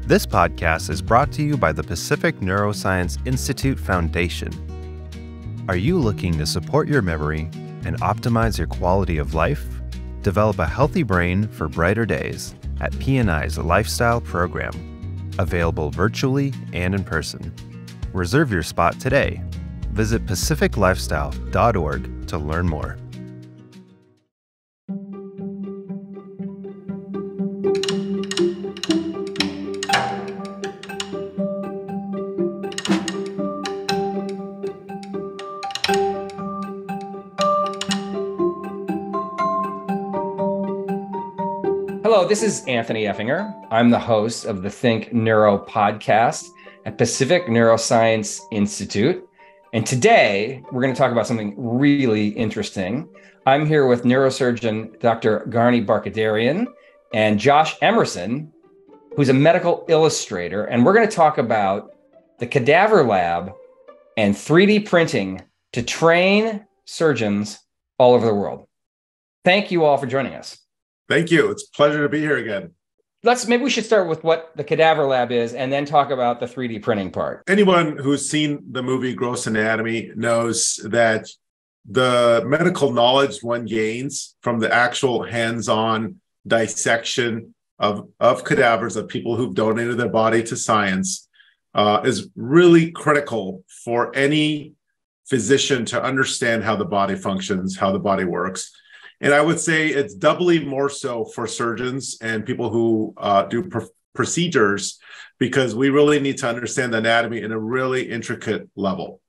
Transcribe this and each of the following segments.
This podcast is brought to you by the Pacific Neuroscience Institute Foundation. Are you looking to support your memory and optimize your quality of life? Develop a healthy brain for brighter days at PNI's Lifestyle Program, available virtually and in person. Reserve your spot today. Visit pacificlifestyle.org to learn more. Hello, this is Anthony Effinger. I'm the host of the Think Neuro podcast at Pacific Neuroscience Institute. And today we're going to talk about something really interesting. I'm here with neurosurgeon Dr. Garni Barkhoudarian and Josh Emerson, who's a medical illustrator. And we're going to talk about the cadaver lab and 3D printing to train surgeons all over the world. Thank you all for joining us. Thank you. It's a pleasure to be here again. Maybe we should start with what the cadaver lab is and then talk about the 3D printing part. Anyone who's seen the movie Gross Anatomy knows that the medical knowledge one gains from the actual hands-on dissection of cadavers of people who've donated their body to science is really critical for any physician to understand how the body functions, how the body works. And I would say it's doubly more so for surgeons and people who do procedures, because we really need to understand the anatomy in a really intricate level.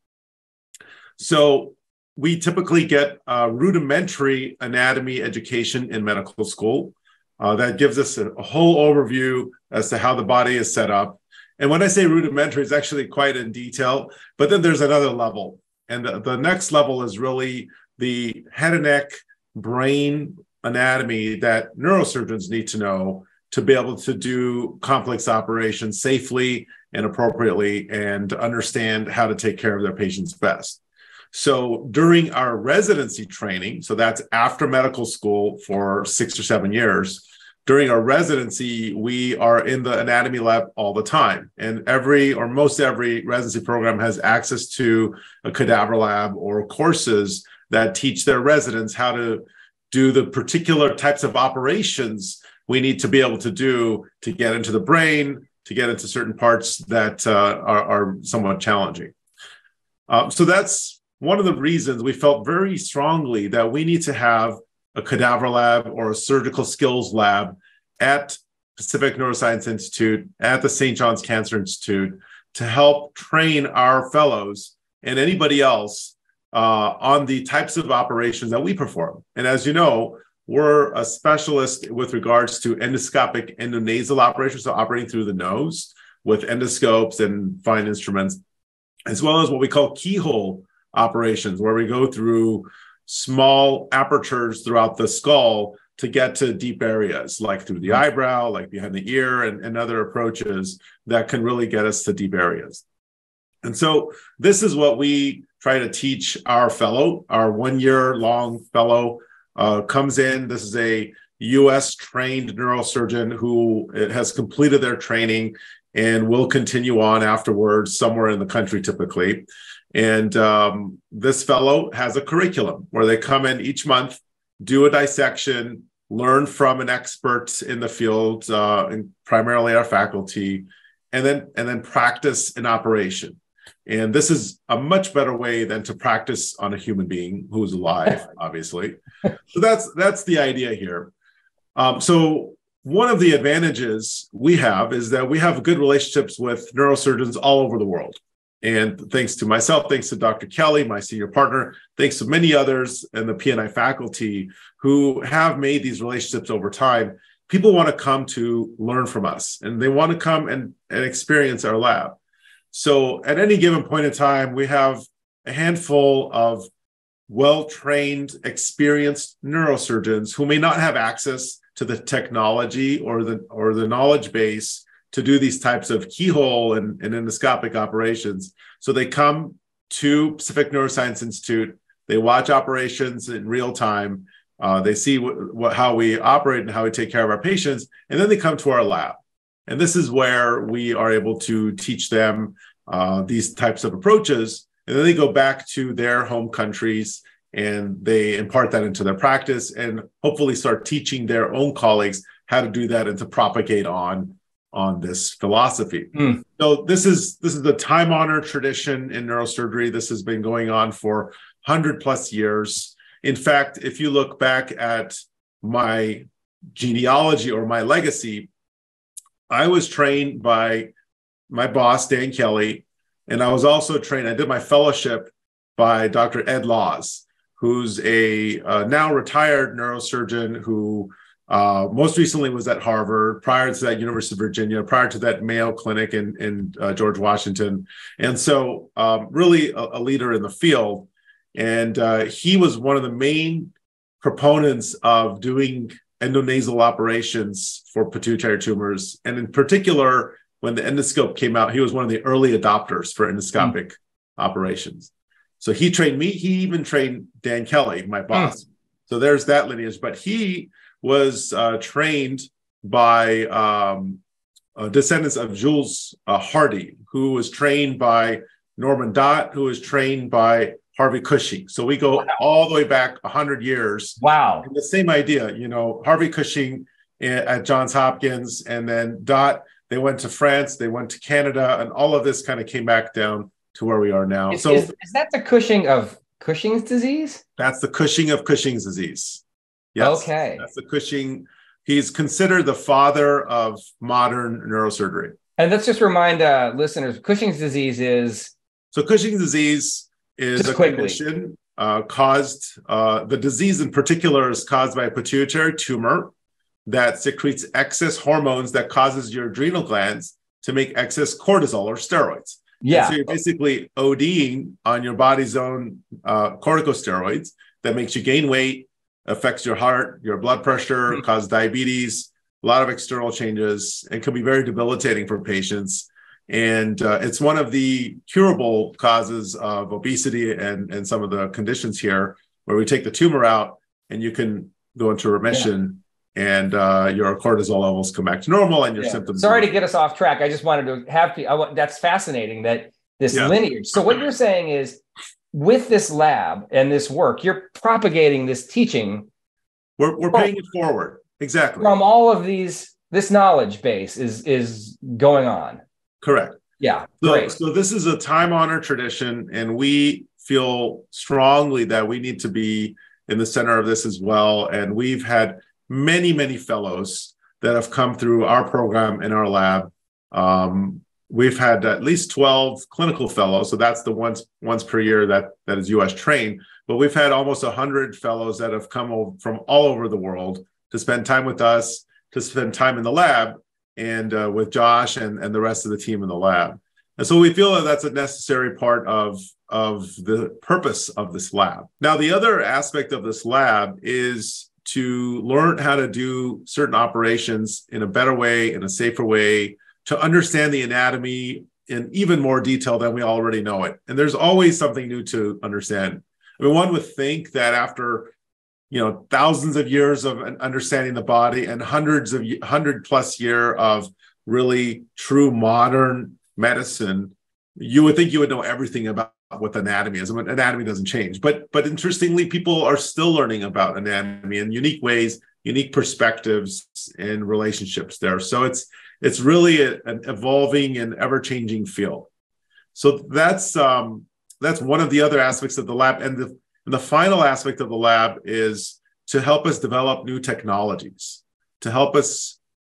So we typically get rudimentary anatomy education in medical school. That gives us a whole overview as to how the body is set up. And when I say rudimentary, it's actually quite in detail, but then there's another level. And the next level is really the head and neck brain anatomy that neurosurgeons need to know to be able to do complex operations safely and appropriately and understand how to take care of their patients best. So during our residency training, so that's after medical school for 6 or 7 years, during our residency, we are in the anatomy lab all the time. And most every residency program has access to a cadaver lab or courses that teach their residents how to do the particular types of operations we need to be able to do to get into the brain, to get into certain parts that are somewhat challenging. So that's one of the reasons we felt very strongly that we need to have a cadaver lab or a surgical skills lab at Pacific Neuroscience Institute, at the St. John's Cancer Institute, to help train our fellows and anybody else on the types of operations that we perform. And as you know, we're a specialist with regards to endoscopic endonasal operations, so operating through the nose with endoscopes and fine instruments, as well as what we call keyhole operations, where we go through small apertures throughout the skull to get to deep areas, like through the eyebrow, like behind the ear, and other approaches that can really get us to deep areas. And so this is what we try to teach our fellow. Our 1 year long fellow comes in. This is a US trained neurosurgeon who has completed their training and will continue on afterwards somewhere in the country typically. And this fellow has a curriculum where they come in each month, do a dissection, learn from an expert in the field, and primarily our faculty, and then practice an operation. And this is a much better way than to practice on a human being who's alive, obviously. So that's the idea here. So one of the advantages we have is that we have good relationships with neurosurgeons all over the world. And thanks to myself, thanks to Dr. Kelly, my senior partner, thanks to many others in the PNI faculty who have made these relationships over time, people want to come to learn from us, and they want to come and experience our lab. So at any given point in time, we have a handful of well-trained, experienced neurosurgeons who may not have access to the technology or the knowledge base to do these types of keyhole and endoscopic operations. So they come to Pacific Neuroscience Institute, they watch operations in real time, they see how we operate and how we take care of our patients, and then they come to our lab. And this is where we are able to teach them these types of approaches. And then they go back to their home countries and they impart that into their practice and hopefully start teaching their own colleagues how to do that and to propagate on this philosophy. So this is the time-honored tradition in neurosurgery. This has been going on for 100+ years. In fact, if you look back at my genealogy or my legacy, I was trained by my boss, Dan Kelly, and I was also trained, I did my fellowship by Dr. Ed Laws, who's a now retired neurosurgeon who most recently was at Harvard, prior to that, University of Virginia, prior to that, Mayo Clinic in George Washington. And so really a leader in the field. And he was one of the main proponents of doing endonasal operations for pituitary tumors. And in particular, when the endoscope came out, he was one of the early adopters for endoscopic operations. So he trained me. He even trained Dan Kelly, my boss. So there's that lineage. But he was trained by descendants of Jules Hardy, who was trained by Norman Dott, who was trained by Harvey Cushing. So we go all the way back 100 years. Wow. And the same idea, Harvey Cushing at Johns Hopkins, and then Dott, they went to France, they went to Canada, and all of this kind of came back down to where we are now. Is that the Cushing of Cushing's disease? That's the Cushing of Cushing's disease. Yes. Okay. That's the Cushing. He's considered the father of modern neurosurgery. And let's just remind listeners, Cushing's disease is? So Cushing's disease is a condition caused, the disease in particular is caused by a pituitary tumor that secretes excess hormones that causes your adrenal glands to make excess cortisol or steroids. Yeah. And so you're basically ODing on your body's own corticosteroids that makes you gain weight, affects your heart, your blood pressure, causes diabetes, a lot of external changes, and can be very debilitating for patients. And it's one of the curable causes of obesity and some of the conditions here, where we take the tumor out and you can go into remission and your cortisol levels come back to normal and your symptoms. Sorry to get us off track. I just wanted to have that's fascinating, that this lineage. So what you're saying is, with this lab and this work, you're propagating this teaching. We're paying it forward. Exactly. From all of this knowledge base is going on. Correct. Yeah. Great. So this is a time-honored tradition, and we feel strongly that we need to be in the center of this as well. And we've had many, many fellows that have come through our program in our lab. We've had at least 12 clinical fellows. So that's the once per year that is US trained. But we've had almost 100 fellows that have come from all over the world to spend time with us, to spend time in the lab, and with Josh and the rest of the team in the lab. And so we feel that that's a necessary part of the purpose of this lab. Now, the other aspect of this lab is to learn how to do certain operations in a better way, in a safer way, to understand the anatomy in even more detail than we already know it. And there's always something new to understand. I mean, one would think that after thousands of years of understanding the body and 100+ year of really true modern medicine, you would think you would know everything about what the anatomy is. I mean, anatomy doesn't change, but interestingly, people are still learning about anatomy in unique ways, unique perspectives and relationships there. So it's really an evolving and ever-changing field. So that's one of the other aspects of the lab. And the final aspect of the lab is to help us develop new technologies, to help us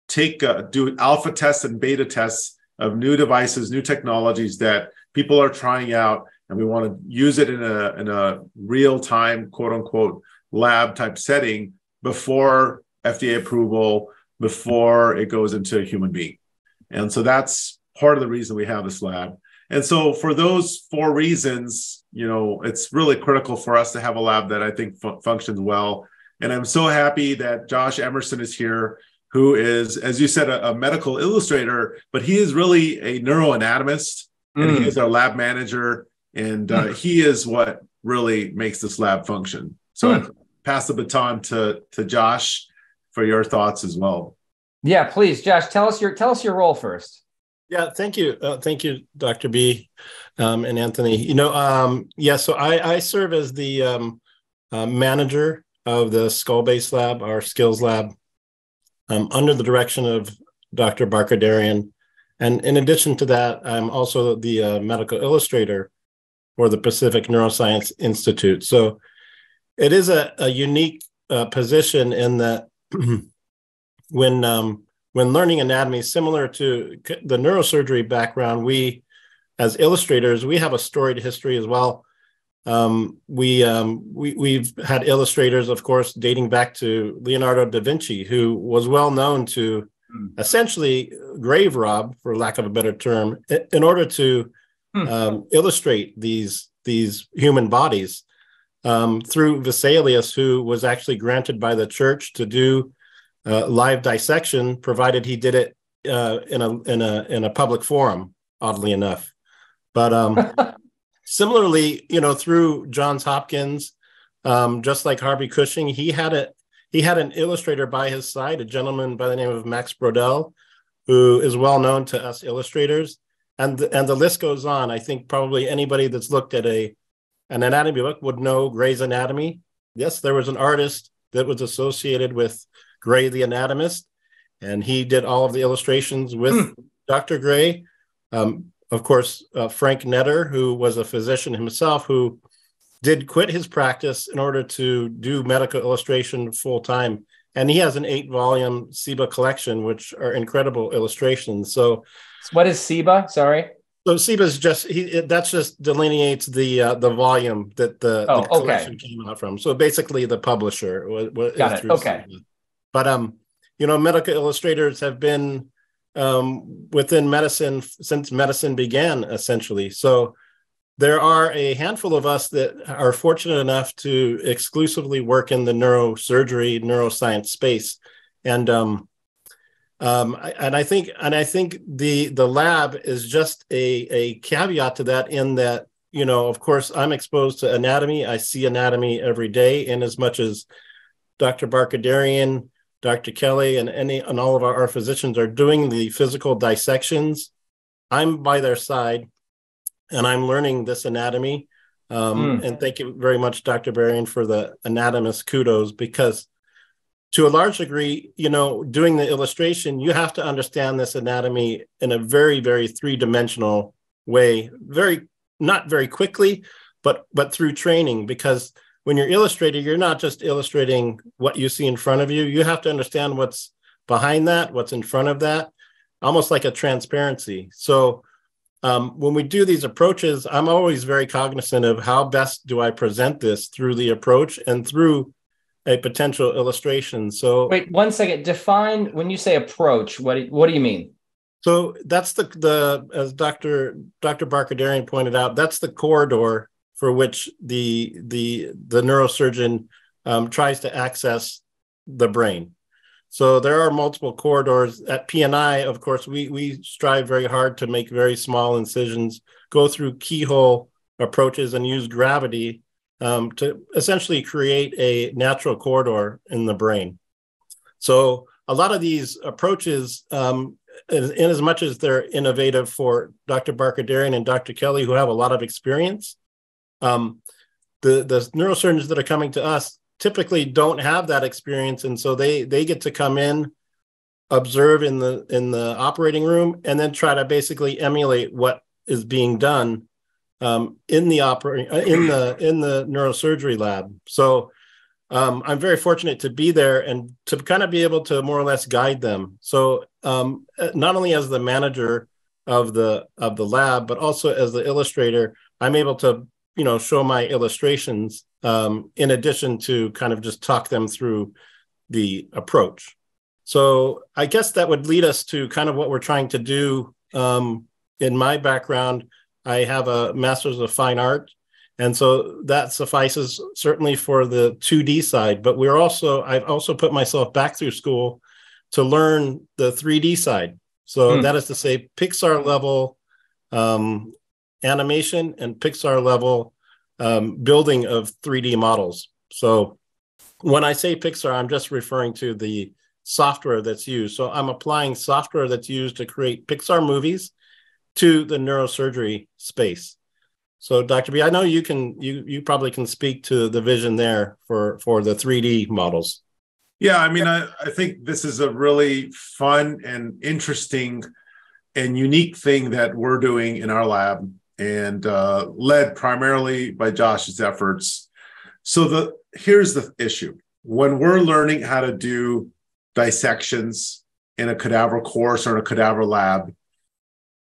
do alpha tests and beta tests of new devices, new technologies that people are trying out, and we want to use it in a real-time, quote-unquote, lab type setting before FDA approval, before it goes into a human being. And so that's part of the reason we have this lab. And so for those 4 reasons, it's really critical for us to have a lab that I think functions well. And I'm so happy that Josh Emerson is here, who is, as you said, a medical illustrator, but he is really a neuroanatomist, and he is our lab manager, and he is what really makes this lab function. So I pass the baton to Josh for your thoughts as well. Yeah, please, Josh, tell us your role first. Yeah, thank you, Dr. B, and Anthony. So I serve as the manager of the Skull-Base Lab, our skills lab, under the direction of Dr. Barkadarian. And in addition to that, I'm also the medical illustrator for the Pacific Neuroscience Institute. So it is a unique position in that when learning anatomy, similar to the neurosurgery background, we, as illustrators, we have a storied history as well. We've had illustrators, of course, dating back to Leonardo da Vinci, who was well known to essentially grave rob, for lack of a better term, in order to illustrate these human bodies through Vesalius, who was actually granted by the church to do live dissection, provided he did it in a public forum, oddly enough. But similarly, through Johns Hopkins, just like Harvey Cushing, he had an illustrator by his side, a gentleman by the name of Max Brodel, who is well known to us illustrators, and the list goes on. I think probably anybody that's looked at an anatomy book would know Gray's Anatomy. Yes, there was an artist that was associated with Gray the anatomist, and he did all of the illustrations with Dr. Gray. Of course, Frank Netter, who was a physician himself, who did quit his practice in order to do medical illustration full time. And he has an 8-volume SIBA collection, which are incredible illustrations. So what is SIBA? Sorry. So SIBA is that just delineates the volume that the collection came out from. So basically the publisher. Got it. Okay. SIBA. But, medical illustrators have been within medicine since medicine began, essentially. So there are a handful of us that are fortunate enough to exclusively work in the neurosurgery, neuroscience space. And I think the lab is just a caveat to that, in that, of course, I'm exposed to anatomy. I see anatomy every day, in as much as Dr. Barkadarian, Dr. Kelly, and all of our physicians are doing the physical dissections. I'm by their side, and I'm learning this anatomy. And thank you very much, Dr. Barian, for the anatomist kudos, because to a large degree, doing the illustration, you have to understand this anatomy in a very, very three-dimensional way, not very quickly, but through training, because when you're illustrating, you're not just illustrating what you see in front of you. You have to understand what's behind that, what's in front of that, almost like a transparency. So when we do these approaches, I'm always very cognizant of how best do I present this through the approach and through a potential illustration. So wait 1 second. Define, when you say approach, what do you mean? So that's the as Dr. Barkadarian pointed out, that's the corridor for which the neurosurgeon tries to access the brain. So there are multiple corridors. At PNI, of course, we strive very hard to make very small incisions, go through keyhole approaches, and use gravity to essentially create a natural corridor in the brain. So a lot of these approaches, in as much as they're innovative for Dr. Barkadarian and Dr. Kelly, who have a lot of experience, the neurosurgeons that are coming to us typically don't have that experience, and so they get to come in, observe in the operating room, and then try to basically emulate what is being done in the neurosurgery lab. So I'm very fortunate to be there and to kind of be able to more or less guide them. So not only as the manager of the lab, but also as the illustrator, I'm able to show my illustrations in addition to kind of just talk them through the approach. So I guess that would lead us to kind of what we're trying to do. In my background, I have a master's of fine art, and so that suffices certainly for the 2D side, but I've also put myself back through school to learn the 3D side. So that is to say, Pixar level animation and Pixar level building of 3D models. So when I say Pixar, I'm just referring to the software that's used. So I'm applying software that's used to create Pixar movies to the neurosurgery space. So Dr. B, I know you probably can speak to the vision there for the 3D models. Yeah, I mean, I think this is a really fun and interesting and unique thing that we're doing in our lab, and led primarily by Josh's efforts. So here's the issue. When we're learning how to do dissections in a cadaver course or in a cadaver lab,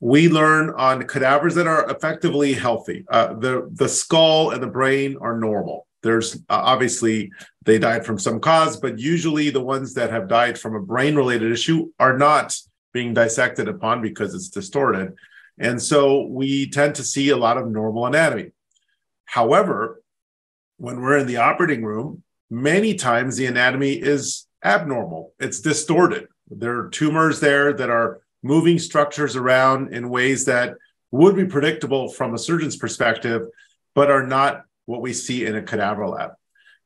we learn on cadavers that are effectively healthy. The skull and the brain are normal. There's obviously they died from some cause, but usually the ones that have died from a brain-related issue are not being dissected upon because it's distorted. And so we tend to see a lot of normal anatomy. However, when we're in the operating room, many times the anatomy is abnormal. It's distorted. There are tumors there that are moving structures around in ways that would be predictable from a surgeon's perspective, but are not what we see in a cadaver lab.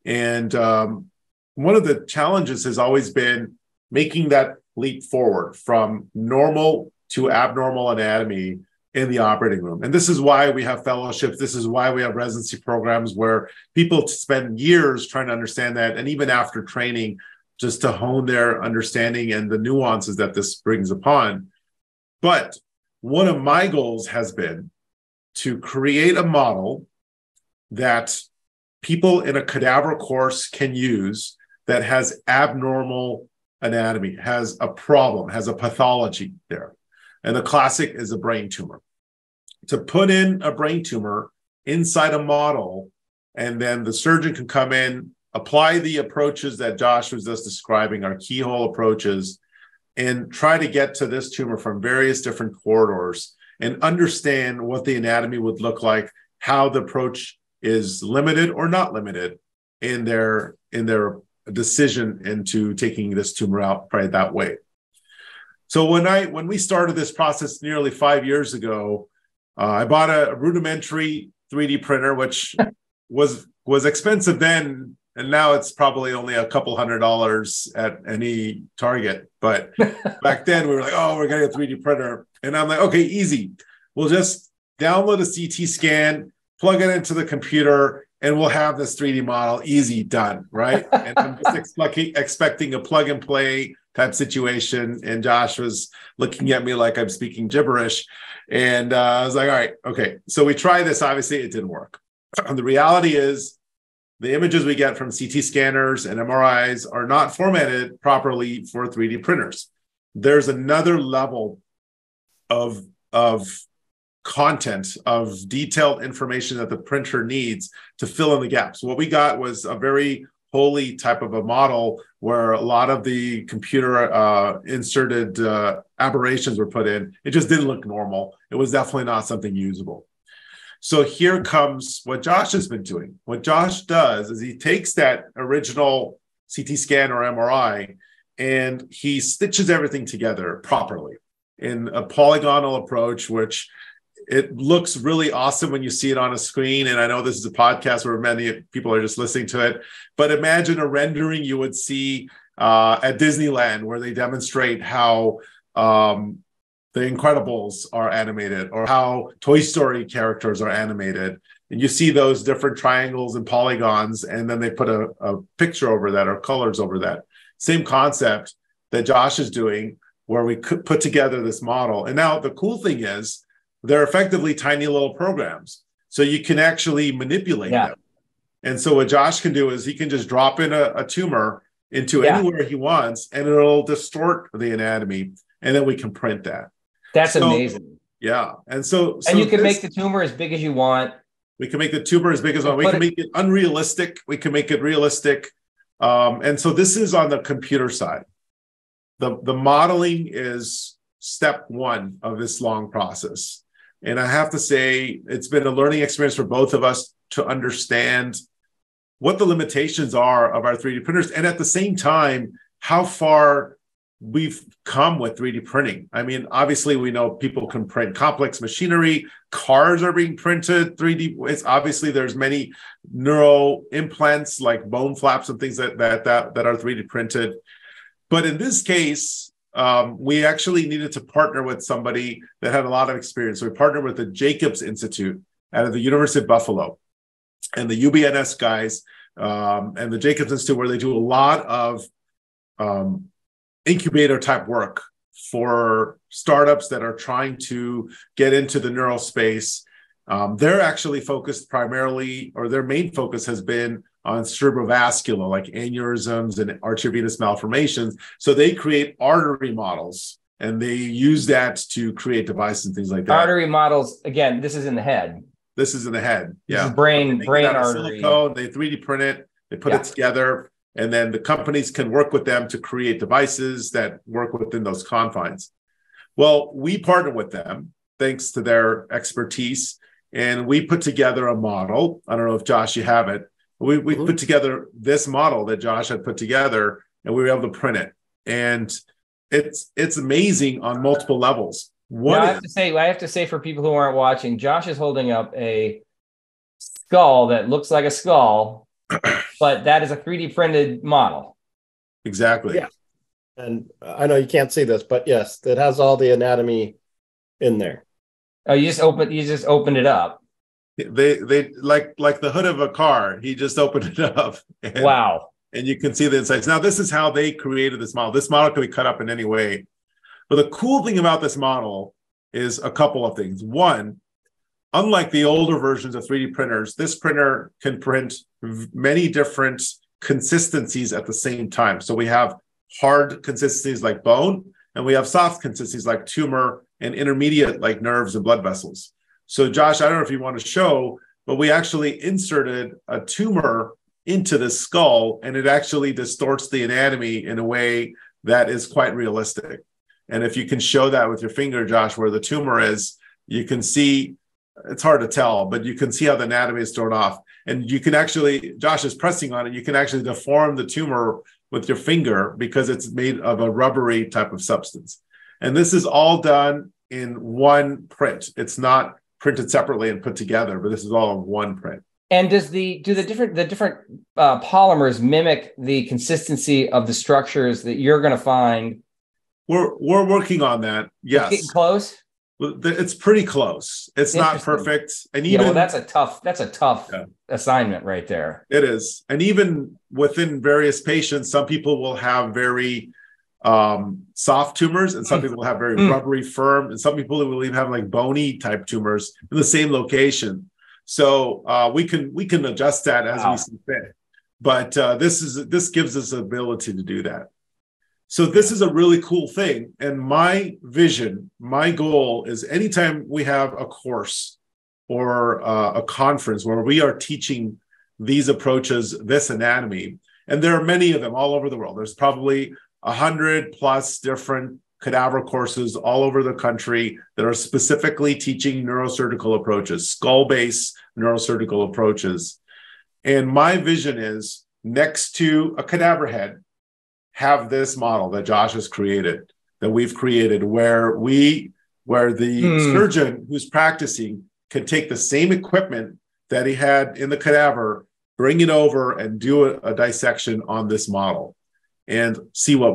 And one of the challenges has always been making that leap forward from normal to abnormal anatomy in the operating room. And this is why we have fellowships. This is why we have residency programs where people spend years trying to understand that. And even after training, just to hone their understanding and the nuances that this brings upon. But one of my goals has been to create a model that people in a cadaver course can use that has abnormal anatomy, has a problem, has a pathology there. And the classic is a brain tumor. To put in a brain tumor inside a model, and then the surgeon can come in, apply the approaches that Josh was just describing, our keyhole approaches, and try to get to this tumor from various different corridors and understand what the anatomy would look like, how the approach is limited or not limited in their decision into taking this tumor out probably that way. So when we started this process nearly 5 years ago, I bought a rudimentary 3D printer, which was expensive then, and now it's probably only a couple $100 at any Target. But back then we were like, oh, we're getting a 3D printer. And I'm like, okay, easy. We'll just download a CT scan, plug it into the computer, and we'll have this 3D model easy done, right? And I'm just expecting a plug and play type situation. And Josh was looking at me like I'm speaking gibberish. And I was like, all right, okay. So we tried this. Obviously, it didn't work. And the reality is the images we get from CT scanners and MRIs are not formatted properly for 3D printers. There's another level of content, of detailed information that the printer needs to fill in the gaps. What we got was a very holy type of a model where a lot of the computer inserted aberrations were put in. It just didn't look normal. It was definitely not something usable. So here comes what Josh has been doing. What Josh does is he takes that original CT scan or MRI and he stitches everything together properly in a polygonal approach, which it looks really awesome when you see it on a screen. And I know this is a podcast where many people are just listening to it, but imagine a rendering you would see at Disneyland where they demonstrate how The Incredibles are animated or how Toy Story characters are animated. And you see those different triangles and polygons, and then they put a picture over that or colors over that. Same concept that Josh is doing where we could put together this model. And now the cool thing is, they're effectively tiny little programs. So you can actually manipulate them. And so what Josh can do is he can just drop in a tumor into anywhere he wants, and it'll distort the anatomy. And then we can print that. That's amazing. Yeah. And so you can make the tumor as big as you want. We can make the tumor as big as we can make it unrealistic. We can make it realistic. And so this is on the computer side. The modeling is step one of this long process. And I have to say, it's been a learning experience for both of us to understand what the limitations are of our 3D printers. And at the same time, how far we've come with 3D printing. I mean, obviously, we know people can print complex machinery. Cars are being printed 3D. It's obviously, there's many neuro implants like bone flaps and things that are 3D printed. But in this case, we actually needed to partner with somebody that had a lot of experience. So we partnered with the Jacobs Institute out of the University of Buffalo and the UBNS guys and the Jacobs Institute, where they do a lot of incubator type work for startups that are trying to get into the neural space. They're actually focused primarily, or their main focus has been on cerebrovascular, like aneurysms and arteriovenous malformations. So they create artery models, and they use that to create devices and things like that. Artery models, again, this is in the head. This is in the head. This is brain artery. Silicone, they 3D print it, they put it together, and then the companies can work with them to create devices that work within those confines. Well, we partner with them thanks to their expertise, and we put together a model. I don't know if, Josh, you have it. We put together this model that Josh had put together, and we were able to print it. And it's amazing on multiple levels. I have to say for people who aren't watching, Josh is holding up a skull that looks like a skull, but that is a 3D printed model. Exactly. Yeah. And I know you can't see this, but yes, it has all the anatomy in there. Oh, you just opened it up. They like the hood of a car. He just opened it up. Wow. And you can see the insides. Now, this is how they created this model. This model can be cut up in any way. But the cool thing about this model is a couple of things. One, unlike the older versions of 3D printers, this printer can print many different consistencies at the same time. So we have hard consistencies like bone, and we have soft consistencies like tumor, and intermediate like nerves and blood vessels. So Josh, I don't know if you want to show, but we actually inserted a tumor into the skull, and it actually distorts the anatomy in a way that is quite realistic. And if you can show that with your finger, Josh, where the tumor is, you can see, it's hard to tell, but you can see how the anatomy is thrown off. And you can actually, Josh is pressing on it, you can actually deform the tumor with your finger because it's made of a rubbery type of substance. And this is all done in one print. It's not printed separately and put together, but this is all in one print. And do the different polymers mimic the consistency of the structures that you're going to find? We're working on that. Yes, it's getting close. It's pretty close. It's not perfect, and even that's a tough assignment right there. It is, and even within various patients, some people will have very soft tumors, and some people will have very rubbery, firm, and some people will even have like bony type tumors in the same location. So we can adjust that as we see fit. But this gives us the ability to do that. So this is a really cool thing. And my vision, my goal is anytime we have a course or a conference where we are teaching these approaches, this anatomy, and there are many of them all over the world. There's probably 100+ different cadaver courses all over the country that are specifically teaching neurosurgical approaches, skull-based neurosurgical approaches. And my vision is next to a cadaver head, have this model that Josh has created, that we've created, where the surgeon who's practicing can take the same equipment that he had in the cadaver, bring it over and do a dissection on this model and see what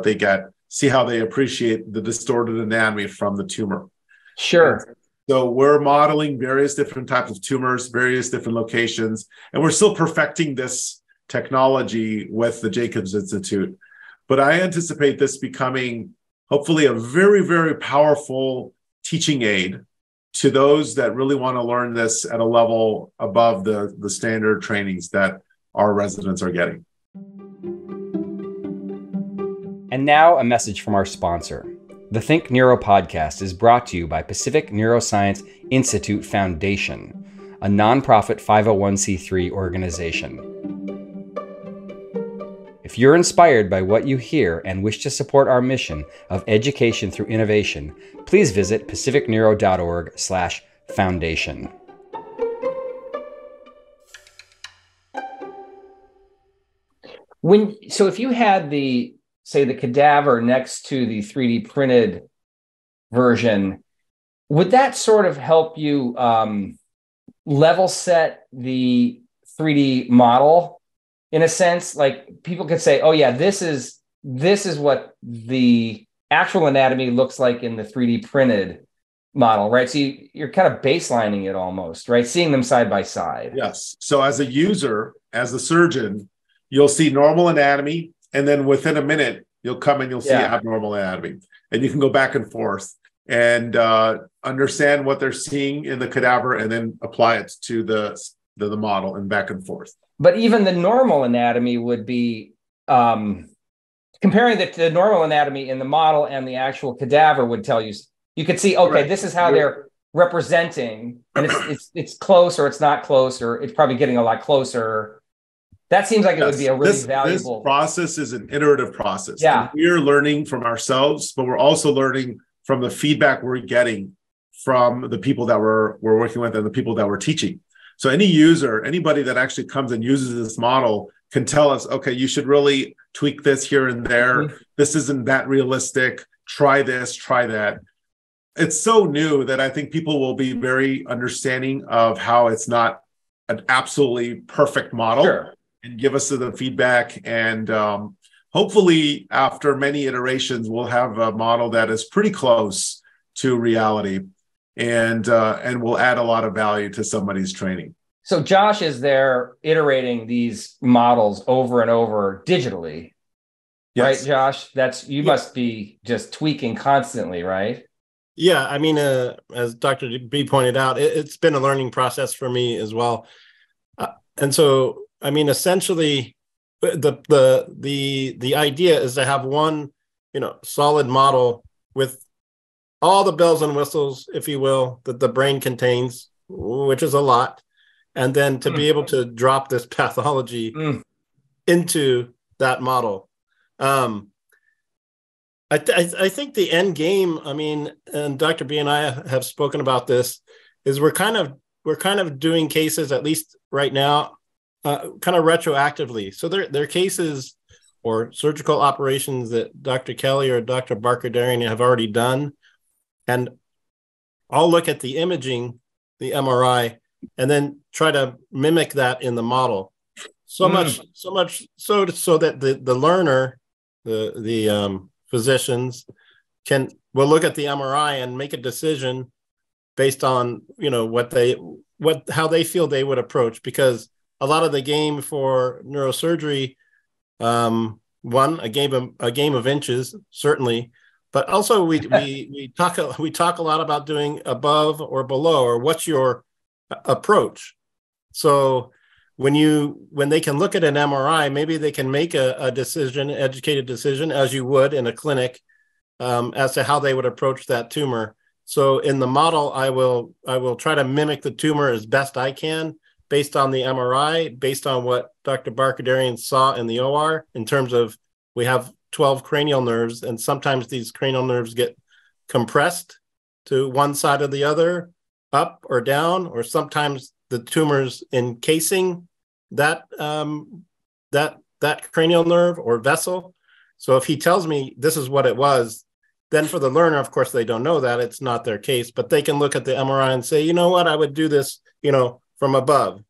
they get, see how they appreciate the distorted anatomy from the tumor. Sure. So we're modeling various different types of tumors, various different locations, and we're still perfecting this technology with the Jacobs Institute. But I anticipate this becoming hopefully a very, very powerful teaching aid to those that really want to learn this at a level above the standard trainings that our residents are getting. And now a message from our sponsor. The Think Neuro podcast is brought to you by Pacific Neuroscience Institute Foundation, a nonprofit 501c3 organization. If you're inspired by what you hear and wish to support our mission of education through innovation, please visit pacificneuro.org/foundation. So if you had the cadaver next to the 3D printed version, would that sort of help you level set the 3D model? In a sense, like people could say, oh yeah, this is this is what the actual anatomy looks like in the 3D printed model, right? So you're kind of baselining it almost, right? Seeing them side by side. Yes. So as a user, as a surgeon, you'll see normal anatomy, and then within a minute, you'll come and you'll see abnormal anatomy. And you can go back and forth and understand what they're seeing in the cadaver and then apply it to the model and back and forth. But even the normal anatomy would be comparing the normal anatomy in the model and the actual cadaver would tell you, you could see, okay, this is how they're representing, and it's close or it's not close, or it's probably getting a lot closer. That seems like it would be a really valuable. This process is an iterative process. Yeah. And we're learning from ourselves, but we're also learning from the feedback we're getting from the people that we're working with and the people that we're teaching. So any user, anybody that actually comes and uses this model can tell us, okay, you should really tweak this here and there. Mm-hmm. This isn't that realistic. Try this, try that. It's so new that I think people will be very understanding of how it's not an absolutely perfect model and give us the feedback. And hopefully after many iterations, we'll have a model that is pretty close to reality and will add a lot of value to somebody's training. So Josh is there iterating these models over and over digitally, right, Josh? You must be just tweaking constantly, right? Yeah, I mean, as Dr. B pointed out, it's been a learning process for me as well. And so, I mean, essentially, the idea is to have one, solid model with all the bells and whistles, if you will, that the brain contains, which is a lot, and then to be able to drop this pathology into that model. I think the end game, I mean, and Dr. B and I have spoken about this, is we're kind of doing cases, at least right now, kind of retroactively. So there are cases or surgical operations that Dr. Kelly or Dr. Barkadarian have already done, and I'll look at the imaging, the MRI, and then try to mimic that in the model. So much so that the learner, the physicians will look at the MRI and make a decision based on how they feel they would approach, because a lot of the game for neurosurgery, a game of inches, certainly, but also we talk a lot about doing above or below, or what's your approach. So when they can look at an MRI, maybe they can make a educated decision, as you would in a clinic, as to how they would approach that tumor. So in the model, I will try to mimic the tumor as best I can based on the MRI, based on what Dr. Barkadarian saw in the OR, in terms of we have 12 cranial nerves, and sometimes these cranial nerves get compressed to one side or the other, up or down, or sometimes the tumor's encasing that cranial nerve or vessel. So if he tells me this is what it was, then for the learner, of course, they don't know that. It's not their case, but they can look at the MRI and say, you know what, I would do this, from above.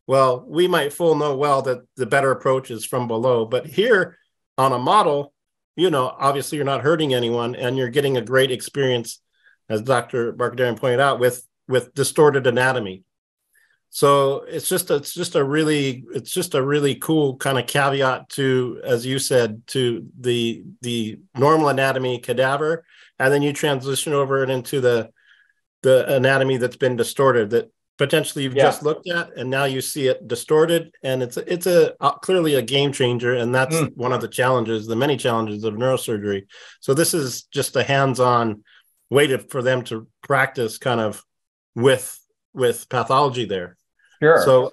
Well, we might full know well that the better approach is from below. But here on a model, obviously you're not hurting anyone, and you're getting a great experience, as Dr. Barkadarian pointed out, with distorted anatomy. So it's just a really cool kind of caveat to, as you said, to the normal anatomy cadaver, and then you transition over it into the anatomy that's been distorted, that potentially you've just looked at, and now you see it distorted, and it's clearly a game changer, and that's one of the many challenges of neurosurgery. So this is just a hands-on way for them to practice kind of with pathology there. Sure. So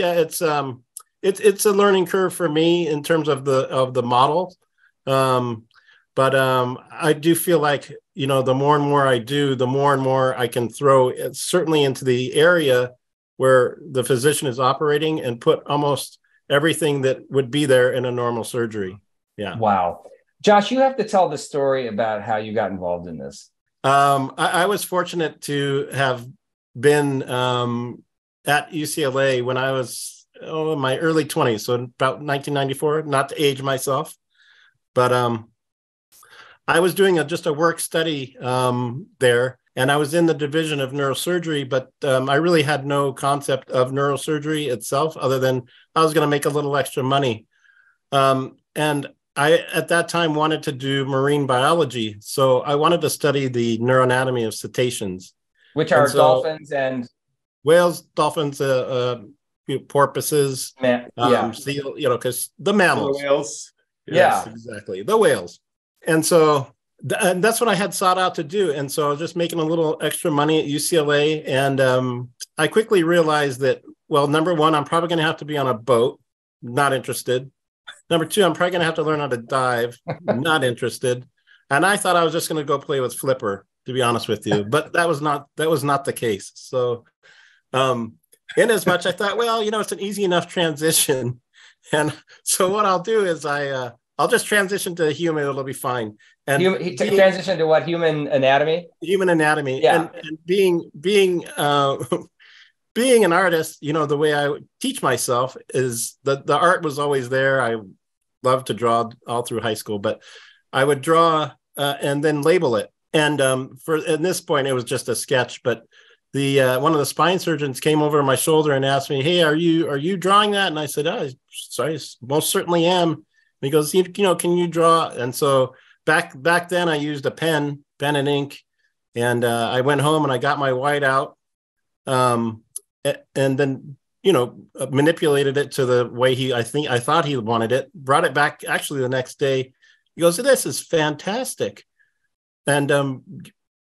it's a learning curve for me in terms of the model, but I do feel like the more and more I do, the more and more I can throw it certainly into the area where the physician is operating, and put almost everything that would be there in a normal surgery. Yeah. Wow, Josh, you have to tell the story about how you got involved in this. I was fortunate to have been at UCLA when I was in my early 20s, so about 1994, not to age myself. But I was doing just a work study there, and I was in the division of neurosurgery, but I really had no concept of neurosurgery itself other than I was going to make a little extra money. And I, at that time, wanted to do marine biology. So I wanted to study the neuroanatomy of cetaceans. Which are dolphins and... Whales, dolphins, porpoises, seal, because the mammals. The whales. Yes, exactly. The whales. And so and that's what I had sought out to do. And so I was just making a little extra money at UCLA. And I quickly realized that, well, number one, I'm probably going to have to be on a boat. Not interested. Number two, I'm probably going to have to learn how to dive. Not interested. And I thought I was just going to go play with Flipper, to be honest with you. But that was not the case. So in as much, I thought, well, it's an easy enough transition. And so what I'll do is I'll just transition to human. It'll be fine. And transition to what? Human anatomy? Human anatomy. Yeah. And being being an artist, the way I teach myself is that the art was always there. I loved to draw all through high school, but I would draw and then label it. And at this point, it was just a sketch. But one of the spine surgeons came over my shoulder and asked me, "Hey, are you drawing that?" And I said, "Oh, sorry, most certainly am." And he goes, "Can you draw?" And so back then, I used a pen and ink, and I went home and I got my white out, and then manipulated it to the way I thought he wanted it. Brought it back actually the next day. He goes, "This is fantastic," and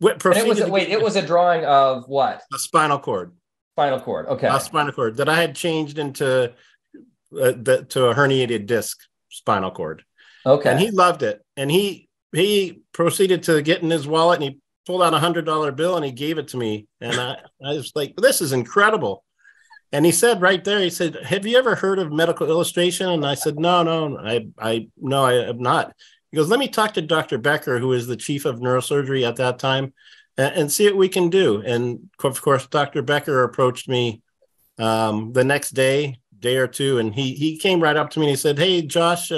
it was a drawing of what? A spinal cord. Spinal cord. Okay. A spinal cord that I had changed into to a herniated disc spinal cord. Okay. And he loved it. And he proceeded to get in his wallet and he pulled out $100 bill and he gave it to me. And I was like, "This is incredible." And he said right there, he said, "Have you ever heard of medical illustration?" And I said, No, I have not. He goes, "Let me talk to Dr. Becker, who is the chief of neurosurgery at that time, and see what we can do." And of course, Dr. Becker approached me the next day or two, and he came right up to me and he said, "Hey, Josh,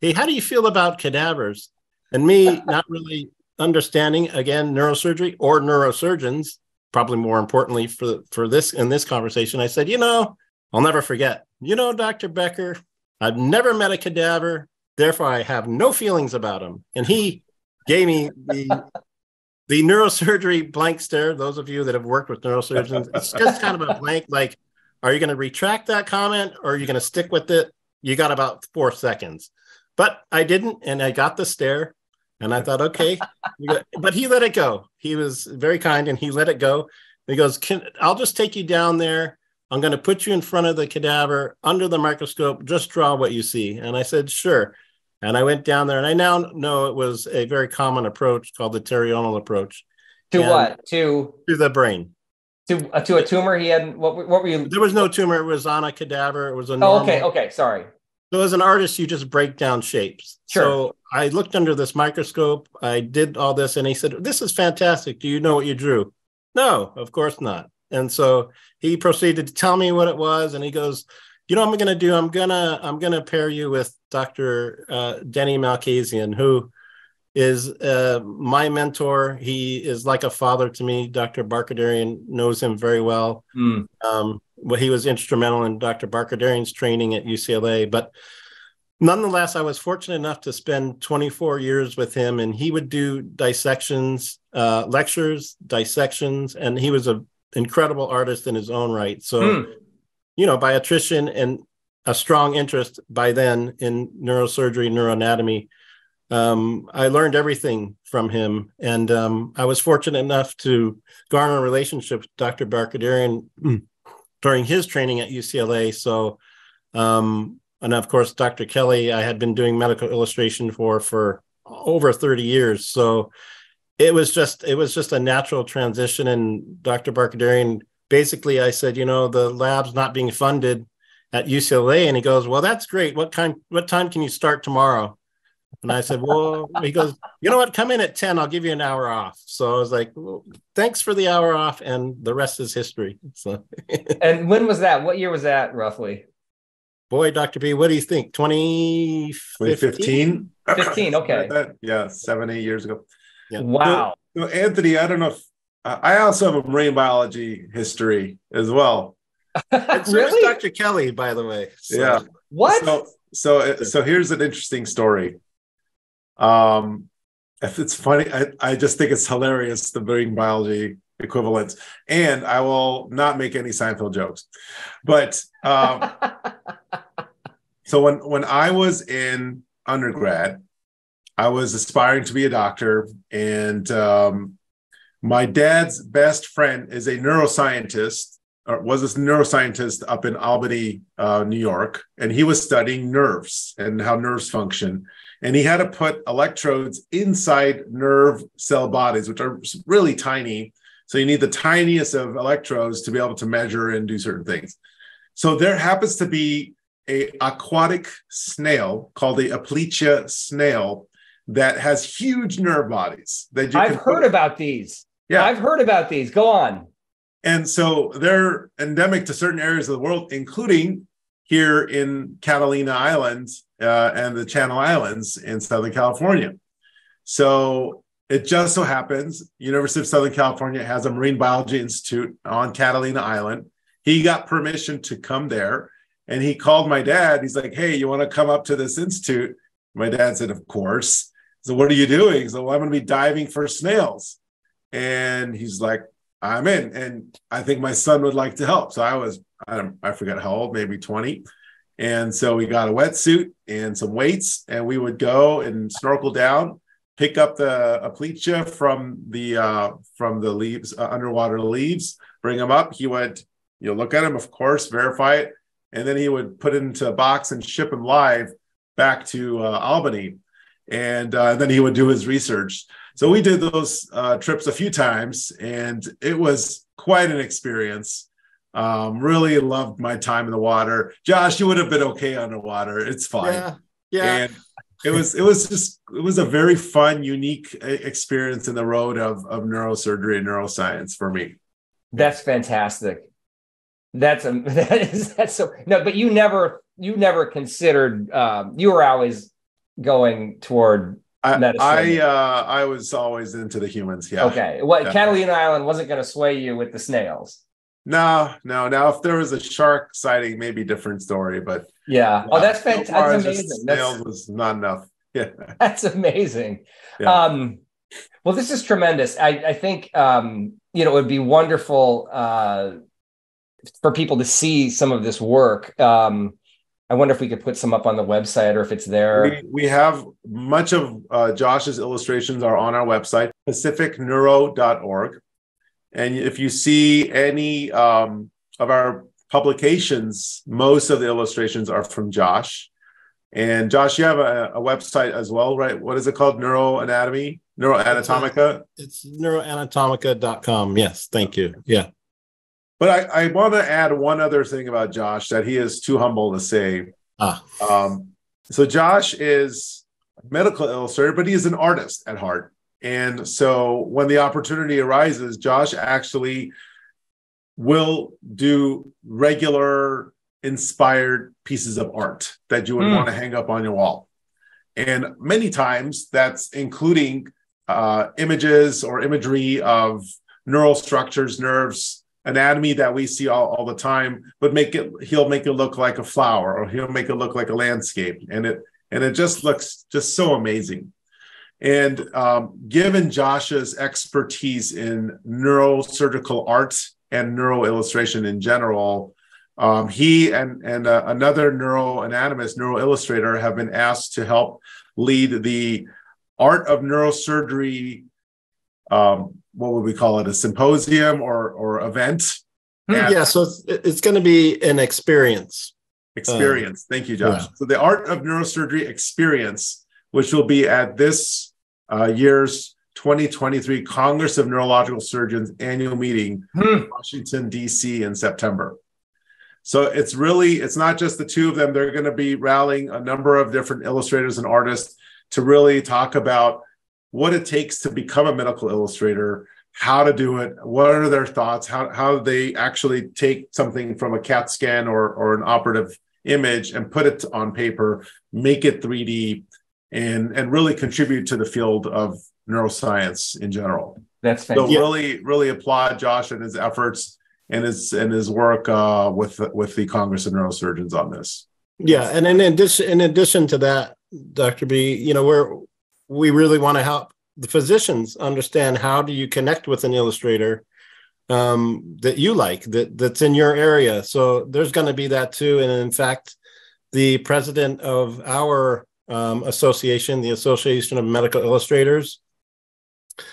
hey, how do you feel about cadavers?" And me not really understanding, again, neurosurgery or neurosurgeons, probably more importantly for this in this conversation, I said, "I'll never forget. Dr. Becker, I've never met a cadaver. Therefore, I have no feelings about him." And he gave me the neurosurgery blank stare. Those of you that have worked with neurosurgeons, it's just kind of a blank, like, are you going to retract that comment or are you going to stick with it? You got about 4 seconds. But I didn't, and I got the stare. And I thought, okay. But he let it go. He was very kind, and he let it go. He goes, "I'll just take you down there. I'm going to put you in front of the cadaver under the microscope. Just draw what you see." And I said, "Sure." And I went down there, and I now know it was a very common approach called the pterional approach. To what? To the brain. To a tumor he had? What were you? There was no tumor. It was on a cadaver. It was a normal. Oh, okay. Sorry. So as an artist, you just break down shapes. Sure. So I looked under this microscope. I did all this, and he said, "This is fantastic. Do you know what you drew?" "No, of course not." And so he proceeded to tell me what it was, and he goes, "What I'm going to do? I'm gonna pair you with Dr. Denny Malkasian, who is my mentor. He is like a father to me. Dr. Barkadarian knows him very well. He was instrumental in Dr. Barkadarian's training at UCLA. But nonetheless, I was fortunate enough to spend 24 years with him, and he would do dissections, lectures, dissections, and he was an incredible artist in his own right. So, by attrition and a strong interest by then in neurosurgery, neuroanatomy, I learned everything from him. And I was fortunate enough to garner a relationship with Dr. Barkadarian during his training at UCLA. So, and of course, Dr. Kelly, I had been doing medical illustration for over 30 years. So it was just a natural transition. And Dr. Barkadarian, basically, I said, the lab's not being funded at UCLA. And he goes, "Well, that's great. What time can you start tomorrow?" And I said, "Well," he goes, "You know what? Come in at 10. I'll give you an hour off." So I was like, "Well, thanks for the hour off." And the rest is history. So. And when was that? What year was that roughly? Boy, Dr. B, what do you think? 2015? 15, okay. Yeah, 7-8 years ago. Yeah. Wow. So Anthony, I don't know if I also have a marine biology history as well. And so Really? does Dr. Kelly, by the way. So, Yeah. What? So here's an interesting story. It's funny. I just think it's hilarious, the marine biology equivalents, and I will not make any Seinfeld jokes. But so when I was in undergrad, I was aspiring to be a doctor, and my dad's best friend is a neuroscientist, or was a neuroscientist up in Albany, New York, and he was studying nerves and how nerves function. And he had to put electrodes inside nerve cell bodies, which are really tiny. So you need the tiniest of electrodes to be able to measure and do certain things. So there happens to be an aquatic snail called the Aplychia snail that has huge nerve bodies. That you I've heard about these. Yeah. I've heard about these. Go on. And so they're endemic to certain areas of the world, including here in Catalina Islands and the Channel Islands in Southern California. So it just so happens, University of Southern California has a marine biology institute on Catalina Island. He got permission to come there, and he called my dad. He's like, "Hey, you want to come up to this institute?" My dad said, "Of course." So what are you doing? So, well, I'm going to be diving for snails. And he's like, "I'm in." And I think my son would like to help. So I forget how old, maybe 20. And so we got a wetsuit and some weights, and we would go and snorkel down, pick up the Aplychia from the leaves, underwater leaves, bring them up. He would, look at them, of course, verify it. And then he would put it into a box and ship them live back to Albany. And then he would do his research. So we did those trips a few times, and it was quite an experience. Really loved my time in the water. Josh, you would have been okay underwater. It's fine. Yeah. And it was a very fun, unique experience in the road of neurosurgery and neuroscience for me. That's fantastic. That's so no, but you never considered you were always going toward medicine. I was always into the humans. Yeah. Okay. Well, Catalina Island wasn't going to sway you with the snails. No. Now, if there was a shark sighting, maybe different story. But yeah. Oh, that's fantastic. That's amazing. Snails was not enough. Yeah. That's amazing. Yeah. Well, this is tremendous. I think it would be wonderful for people to see some of this work. I wonder if we could put some up on the website or if it's there. We have much of Josh's illustrations are on our website, pacificneuro.org. And if you see any of our publications, most of the illustrations are from Josh. And Josh, you have a website as well, right? What is it called? Neuroanatomica? It's neuroanatomica.com. Yes, thank you. Yeah. But I want to add one other thing about Josh that he is too humble to say. So Josh is a medical illustrator, but he is an artist at heart. And so when the opportunity arises, Josh actually will do regular inspired pieces of art that you would want to hang up on your wall. And many times that's including images or imagery of neural structures, nerves, anatomy that we see all the time, but he'll make it look like a flower, or he'll make it look like a landscape. And it just looks just so amazing. And given Josh's expertise in neurosurgical art and neuro illustration in general, he and another neuroanatomist, neuroillustrator, have been asked to help lead the Art of Neurosurgery, what would we call it, a symposium or event? Yeah, so it's going to be an experience. Thank you, Josh. Yeah. So the Art of Neurosurgery experience, which will be at this year's 2023 Congress of Neurological Surgeons annual meeting in Washington, D.C. in September. So it's not just the two of them. They're going to be rallying a number of different illustrators and artists to really talk about what it takes to become a medical illustrator, how to do it, what are their thoughts, how they actually take something from a CAT scan or an operative image and put it on paper, make it 3D, and really contribute to the field of neuroscience in general. That's So fantastic. really applaud Josh and his efforts and his work with the Congress of Neurosurgeons on this. Yeah, and in addition to that, Dr. B, we really want to help the physicians understand how do you connect with an illustrator that you like, that's in your area. So there's going to be that too. And in fact, the president of our association, the Association of Medical Illustrators,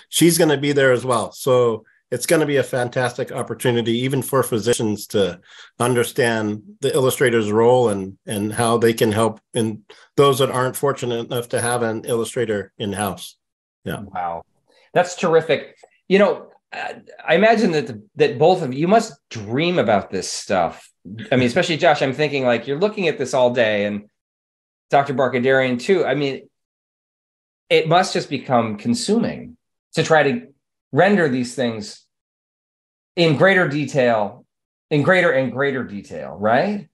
she's going to be there as well. So it's going to be a fantastic opportunity, even for physicians, to understand the illustrator's role and how they can help in those that aren't fortunate enough to have an illustrator in-house. Yeah. Wow. That's terrific. I imagine that both of you must dream about this stuff. I mean, especially Josh, I'm thinking like you're looking at this all day, and Dr. Barkhoudarian too. I mean, it must just become consuming to try to render these things in greater detail, in greater and greater detail, right?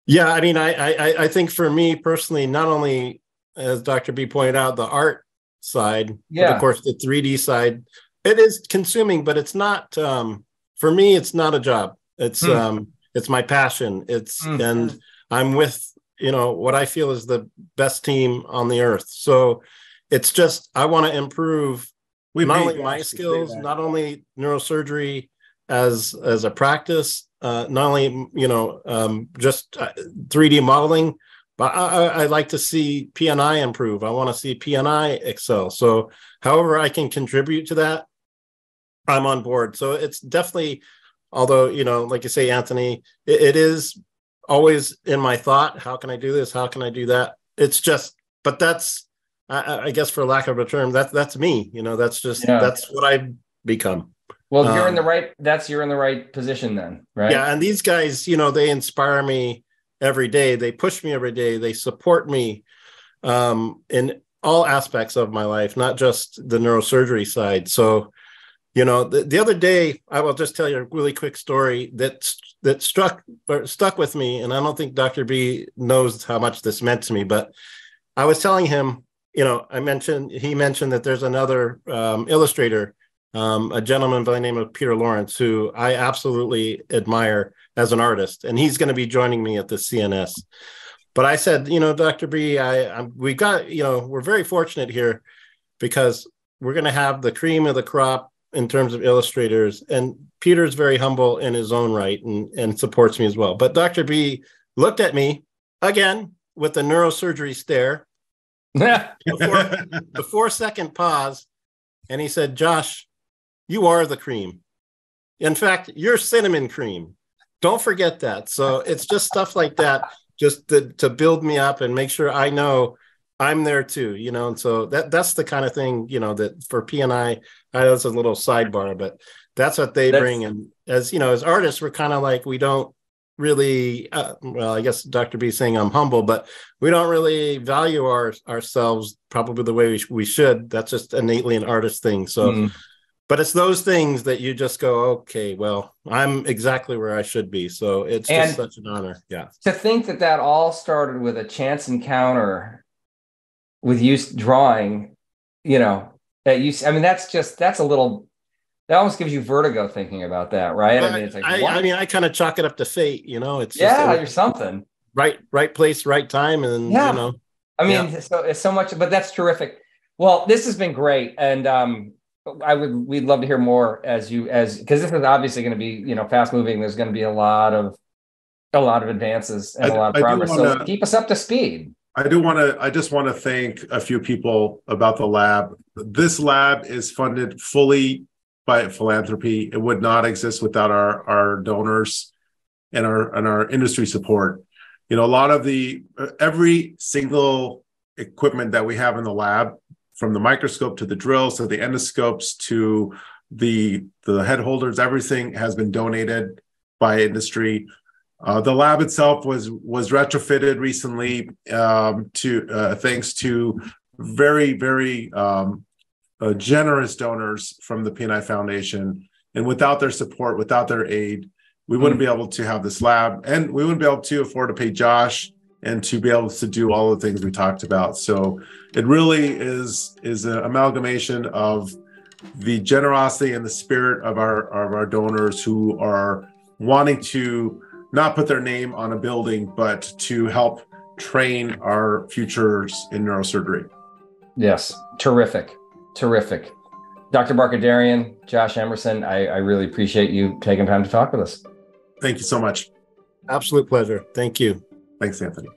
Yeah, I mean, I think for me personally, not only, as Dr. B pointed out, the art side, but of course the 3D side, it is consuming, but it's not, for me, it's not a job. It's my passion. And I'm with, what I feel is the best team on the earth. So it's just, I want to improve not only my skills, not only neurosurgery as a practice, not only, just 3D modeling, but I like to see PNI improve. I want to see PNI excel. So however I can contribute to that, I'm on board. So it's definitely, although, like you say, Anthony, it is always in my thought, how can I do this? How can I do that? It's just, but that's, I guess for lack of a term, that's me, that's just, that's what I've become. Well, you're in the right position then, right? Yeah. And these guys, they inspire me every day. They push me every day. They support me in all aspects of my life, not just the neurosurgery side. So, the other day, I will just tell you a really quick story that stuck with me. And I don't think Dr. B knows how much this meant to me, but I was telling him, he mentioned that there's another illustrator, a gentleman by the name of Peter Lawrence, who I absolutely admire as an artist, and he's going to be joining me at the CNS. But I said, Dr. B, we got, we're very fortunate here because we're going to have the cream of the crop in terms of illustrators, and Peter's very humble in his own right and supports me as well. But Dr. B looked at me again with the neurosurgery stare, the 4-second pause, and he said, "Josh, you are the cream. In fact, you're cinnamon cream. Don't forget that." So it's just stuff like that, just to build me up and make sure I know I'm there too, and so that's the kind of thing, that for PNI, I know it's a little sidebar, but that's what they bring. And as artists, we're kind of like, we don't really, well, I guess Dr. B is saying I'm humble, but we don't really value ourselves probably the way we should. That's just innately an artist thing. So, but it's those things that you just go, okay, well, I'm exactly where I should be. So it's just such an honor. Yeah. To think that all started with a chance encounter with you drawing, that's a little, that almost gives you vertigo thinking about that, right? I mean, it's like, I kind of chalk it up to fate, it's just, you're something. Right place, right time. And, so it's so much, but that's terrific. Well, this has been great. And, we'd love to hear more because this is obviously going to be, fast moving. There's going to be a lot of advances and a lot of progress. So keep us up to speed. I just want to thank a few people about the lab. This lab is funded fully by philanthropy. It would not exist without our donors and our industry support. A lot of every single equipment that we have in the lab, from the microscope to the drills to the endoscopes to the head holders, everything has been donated by industry. The lab itself was retrofitted recently thanks to very, very generous donors from the PNI Foundation. And without their support, without their aid, we wouldn't be able to have this lab, and we wouldn't be able to afford to pay Josh and to be able to do all the things we talked about. So it really is an amalgamation of the generosity and the spirit of our donors who are wanting to not put their name on a building, but to help train our futures in neurosurgery. Yes, terrific. Dr. Barkadarian, Josh Emerson, I really appreciate you taking time to talk with us. Thank you so much. Absolute pleasure. Thank you. Thanks, Anthony.